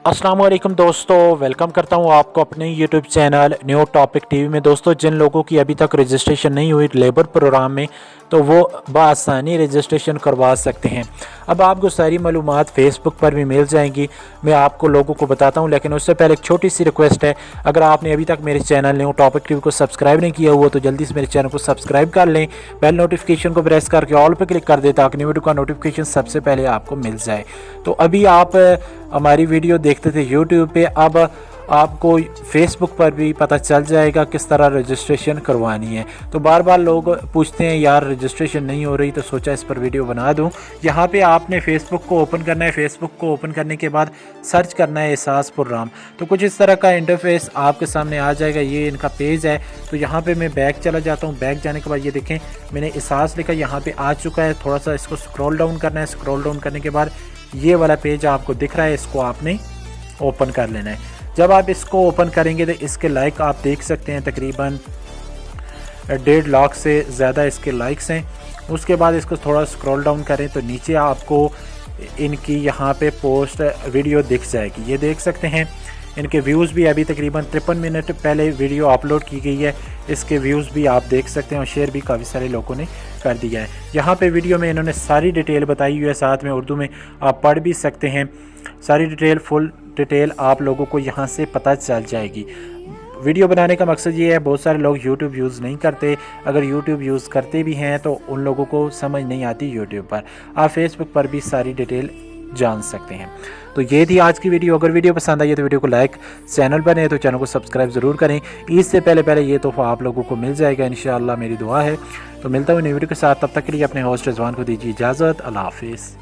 अस्सलाम वालेकुम दोस्तों, वेलकम करता हूं आपको अपने YouTube channel new topic TV में। दोस्तों, जिन लोगों की अभी तक रजिस्ट्रेशन नहीं हुई लेबर प्रोग्राम में, तो वो बआसानी रजिस्ट्रेशन करवा सकते हैं। अब आपको सारी मालूमात फेसबुक पर भी मिल जाएंगी, मैं आपको लोगों को बताता हूं। लेकिन उससे पहले एक छोटी सी रिक्वेस्ट है, अगर आपने अभी तक मेरे चैनल न्यू टॉपिक टीवी को सब्सक्राइब नहीं किया हुआ तो जल्दी से मेरे चैनल को सब्सक्राइब कर लें, बेल नोटिफिकेशन को प्रेस करके ऑल पर क्लिक कर दें ताकि वीडियो का नोटिफिकेशन सबसे पहले आपको मिल जाए। तो अभी आप हमारी वीडियो देखते थे यूट्यूब पे, अब आपको फेसबुक पर भी पता चल जाएगा किस तरह रजिस्ट्रेशन करवानी है। तो बार बार लोग पूछते हैं यार रजिस्ट्रेशन नहीं हो रही, तो सोचा इस पर वीडियो बना दूं। यहाँ पे आपने फेसबुक को ओपन करना है। फेसबुक को ओपन करने के बाद सर्च करना है एहसास प्रोग्राम। तो कुछ इस तरह का इंटरफेस आपके सामने आ जाएगा। ये इनका पेज है। तो यहाँ पर मैं बैक चला जाता हूँ। बैक जाने के बाद ये देखें मैंने एहसास लिखा यहाँ पर आ चुका है। थोड़ा सा इसको स्क्रॉल डाउन करना है। स्क्रॉल डाउन करने के बाद ये वाला पेज आपको दिख रहा है, इसको आपने ओपन कर लेना है। जब आप इसको ओपन करेंगे तो इसके लाइक आप देख सकते हैं, तकरीबन 1.5 लाख से ज़्यादा इसके लाइक्स हैं। उसके बाद इसको थोड़ा स्क्रॉल डाउन करें तो नीचे आपको इनकी यहाँ पे पोस्ट वीडियो दिख जाएगी। ये देख सकते हैं इनके व्यूज़ भी अभी तकरीबन 53 मिनट पहले वीडियो अपलोड की गई है। इसके व्यूज़ भी आप देख सकते हैं और शेयर भी काफ़ी सारे लोगों ने कर दिया है। यहाँ पे वीडियो में इन्होंने सारी डिटेल बताई हुई है, साथ में उर्दू में आप पढ़ भी सकते हैं। सारी डिटेल, फुल डिटेल आप लोगों को यहाँ से पता चल जाएगी। वीडियो बनाने का मकसद ये है, बहुत सारे लोग YouTube यूज़ नहीं करते। अगर YouTube यूज़ करते भी हैं तो उन लोगों को समझ नहीं आती YouTube पर। आप फेसबुक पर भी सारी डिटेल जान सकते हैं। तो ये थी आज की वीडियो। अगर वीडियो पसंद आई है तो वीडियो को लाइक, चैनल पर है तो चैनल को सब्सक्राइब ज़रूर करें। ईद से पहले ये तोहफ़ा आप लोगों को मिल जाएगा इंशाअल्लाह, मेरी दुआ है। तो मिलता हूँ नई वीडियो के साथ, तब तक के लिए अपने होस्ट रिजवान को दीजिए इजाज़त। अल्लाह हाफिज़।